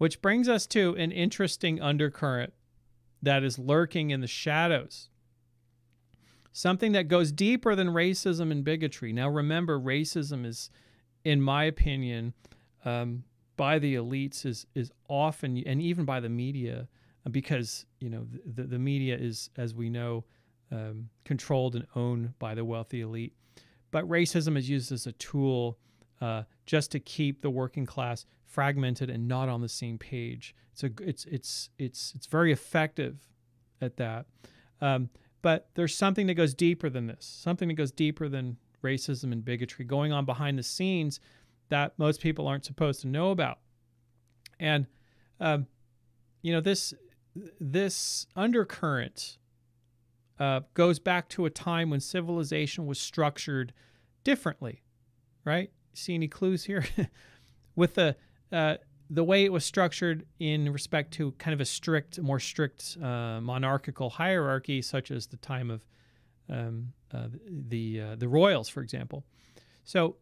Which brings us to an interesting undercurrent that is lurking in the shadows. Something that goes deeper than racism and bigotry. Now remember, racism is, in my opinion, by the elites is often, and even by the media, because the media is, as we know, controlled and owned by the wealthy elite. But racism is used as a tool just to keep the working class fragmented and not on the same page. It's very effective at that. But there's something that goes deeper than this, something that goes deeper than racism and bigotry going on behind the scenes that most people aren't supposed to know about. And, this undercurrent goes back to a time when civilization was structured differently, right? See any clues here? With the way it was structured in respect to kind of a more strict monarchical hierarchy, such as the time of the royals, for example. So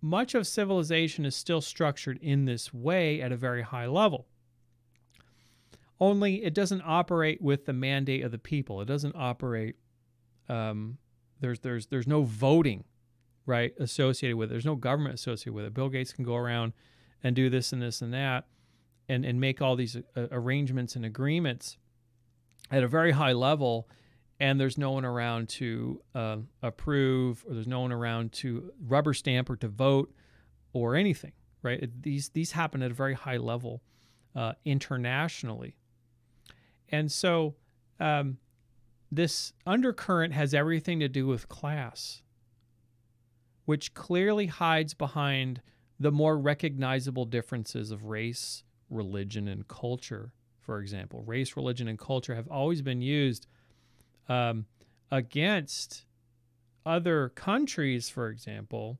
much of civilization is still structured in this way at a very high level. Only it doesn't operate with the mandate of the people. It doesn't operate. There's no voting, right, associated with it. There's no government associated with it. Bill Gates can go around and do this and this and that, and make all these arrangements and agreements at a very high level, and there's no one around to approve, or there's no one around to rubber stamp or to vote or anything, right? These happen at a very high level internationally. And so this undercurrent has everything to do with class, which clearly hides behind the more recognizable differences of race, religion, and culture. For example, race, religion, and culture have always been used against other countries, for example,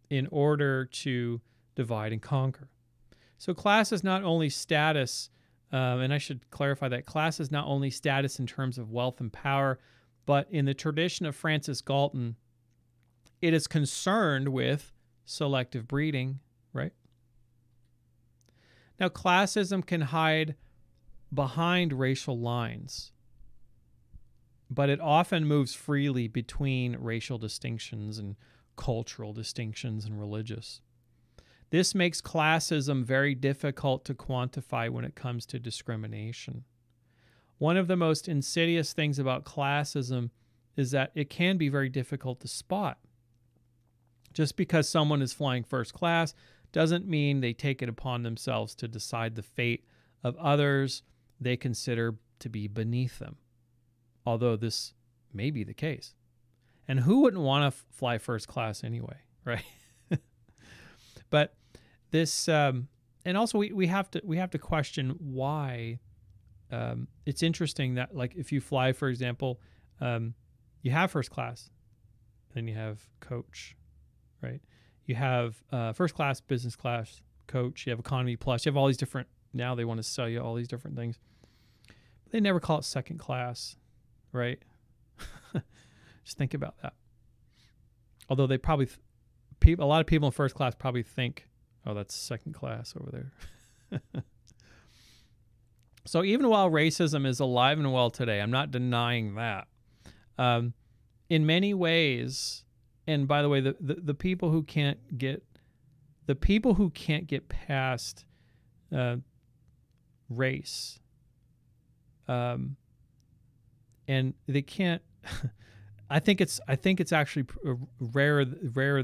in order to divide and conquer. So class is not only status, and I should clarify that class is not only status in terms of wealth and power, but in the tradition of Francis Galton, it is concerned with selective breeding, right? Now, classism can hide behind racial lines, but it often moves freely between racial distinctions and cultural distinctions and religious. This makes classism very difficult to quantify when it comes to discrimination. One of the most insidious things about classism is that it can be very difficult to spot. Just because someone is flying first class doesn't mean they take it upon themselves to decide the fate of others they consider to be beneath them, although this may be the case. And who wouldn't want to fly first class anyway, right? But this, and also we have to question why. It's interesting that, like, if you fly, for example, you have first class, then you have coach, right? You have first class, business class, coach. You have economy plus. You have all these different. Now they want to sell you all these different things. But they never call it second class, right? Just think about that. Although they probably, a lot of people in first class probably think, oh, that's second class over there. So even while racism is alive and well today, I'm not denying that. In many ways, and by the way, the people who can't get past race, and they can't. I think it's actually rarer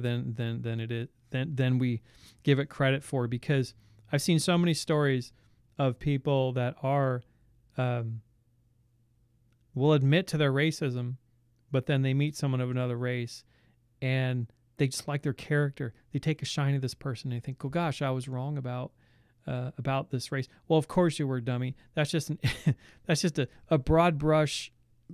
than we give it credit for, because I've seen so many stories of people that are will admit to their racism, but then they meet someone of another race and they just like their character. They take a shine to this person and they think, oh gosh, I was wrong about this race. Well, of course you were, dummy. That's just a broad brush.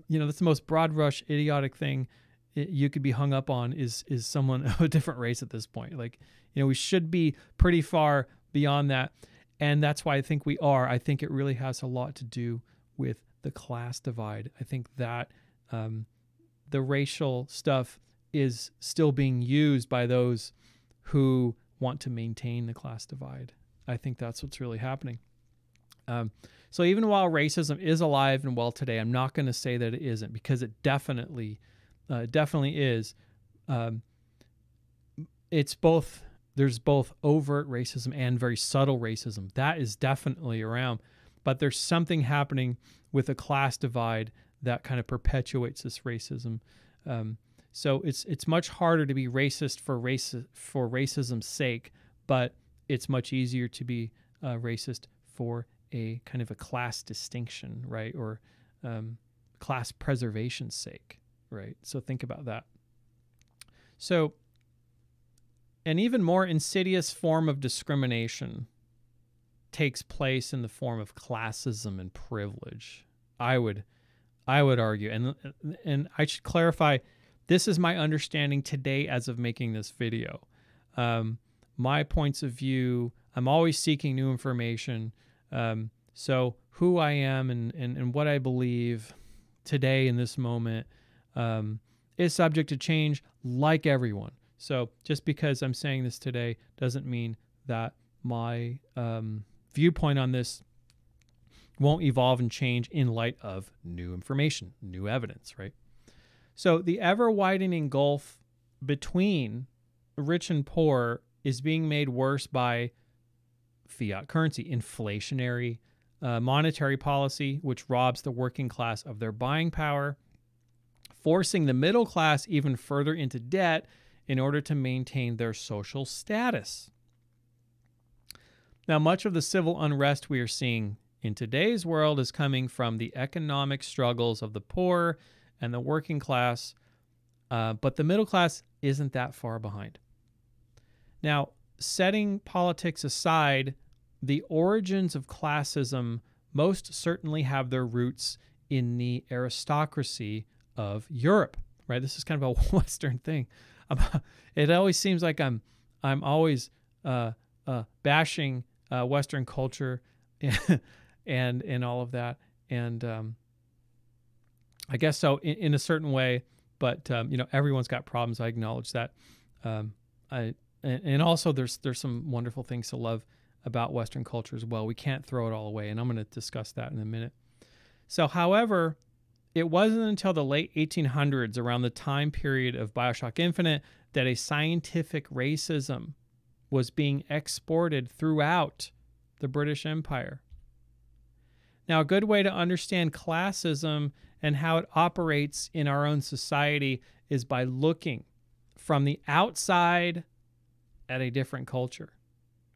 That's the most broad brush idiotic thing you could be hung up on is someone of a different race at this point. Like, we should be pretty far beyond that. And that's why I think we are. I think it really has a lot to do with the class divide. I think that the racial stuff is still being used by those who want to maintain the class divide. I think that's what's really happening. So even while racism is alive and well today, I'm not going to say that it isn't, because it definitely is. It's both. There's both overt racism and very subtle racism. That is definitely around, but there's something happening with a class divide that kind of perpetuates this racism. So it's much harder to be racist for racism's sake, but it's much easier to be racist for a kind of a class distinction, right? Or class preservation's sake, right? So think about that. So an even more insidious form of discrimination takes place in the form of classism and privilege. I would argue, and I should clarify, this is my understanding today as of making this video. My points of view, I'm always seeking new information. So who I am and what I believe today in this moment is subject to change, like everyone. So just because I'm saying this today doesn't mean that my viewpoint on this won't evolve and change in light of new information, new evidence, right? So the ever-widening gulf between rich and poor is being made worse by fiat currency, inflationary monetary policy, which robs the working class of their buying power, forcing the middle class even further into debt in order to maintain their social status. Now, much of the civil unrest we are seeing in today's world is coming from the economic struggles of the poor and the working class, but the middle class isn't that far behind. Now, setting politics aside, the origins of classism most certainly have their roots in the aristocracy of Europe, right? This is kind of a Western thing. It always seems like I'm always bashing Western culture and all of that, and I guess so in a certain way. But everyone's got problems. I acknowledge that. And also there's some wonderful things to love about Western culture as well. We can't throw it all away, and I'm going to discuss that in a minute. So, however, it wasn't until the late 1800s, around the time period of Bioshock Infinite, that a scientific racism was being exported throughout the British Empire. Now, a good way to understand classism and how it operates in our own society is by looking from the outside at a different culture,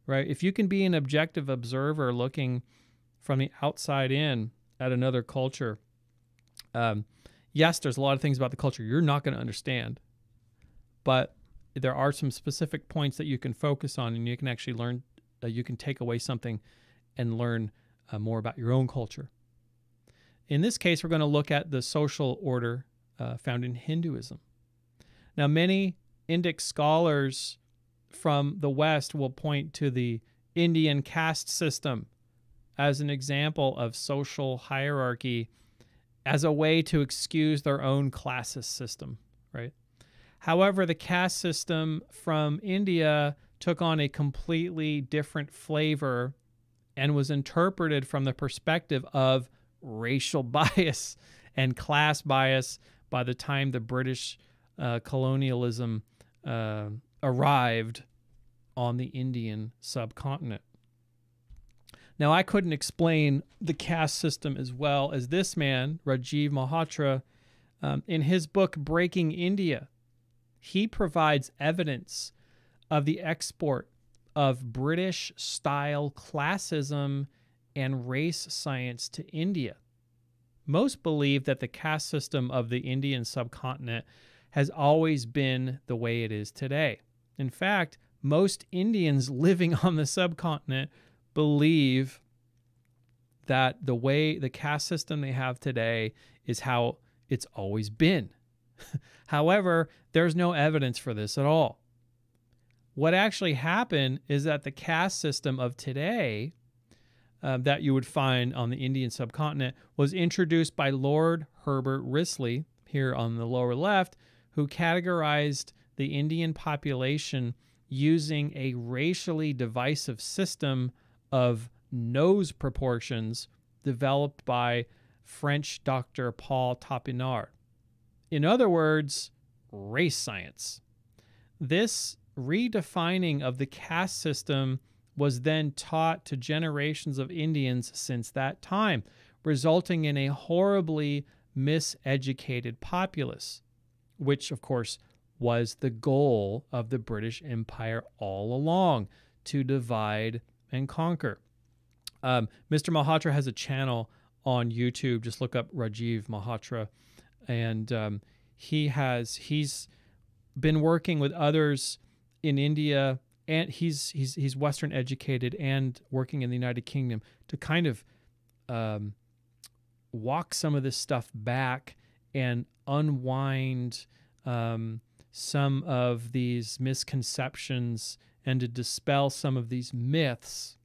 right? If you can be an objective observer looking from the outside in at another culture, yes, there's a lot of things about the culture you're not going to understand, but there are some specific points that you can focus on, and you can actually learn, you can take away something and learn more about your own culture. In this case, we're going to look at the social order found in Hinduism. Now, many Indic scholars from the West will point to the Indian caste system as an example of social hierarchy as a way to excuse their own classist system, right? However, the caste system from India took on a completely different flavor and was interpreted from the perspective of racial bias and class bias by the time the British colonialism arrived on the Indian subcontinent. Now, I couldn't explain the caste system as well as this man, Rajiv Malhotra, in his book, Breaking India. He provides evidence of the export of British-style classism and race science to India. Most believe that the caste system of the Indian subcontinent has always been the way it is today. In fact, most Indians living on the subcontinent believe that the way the caste system they have today is how it's always been. However, there's no evidence for this at all. What actually happened is that the caste system of today that you would find on the Indian subcontinent was introduced by Lord Herbert Risley, here on the lower left, who categorized the Indian population using a racially divisive system of nose proportions developed by French Dr. Paul Topinard. In other words, race science. This redefining of the caste system was then taught to generations of Indians since that time, resulting in a horribly miseducated populace, which, of course, was the goal of the British Empire all along, to divide and conquer. Mr. Malhotra has a channel on YouTube. Just look up Rajiv Malhotra, and he's been working with others in India, and he's Western educated and working in the United Kingdom to kind of walk some of this stuff back and unwind some of these misconceptions and to dispel some of these myths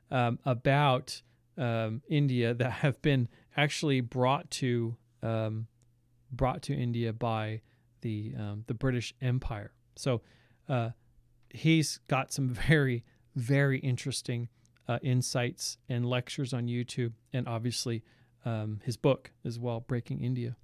about India that have been actually brought to India by the British Empire. So he's got some very, very interesting insights and lectures on YouTube, and obviously his book as well, Breaking India.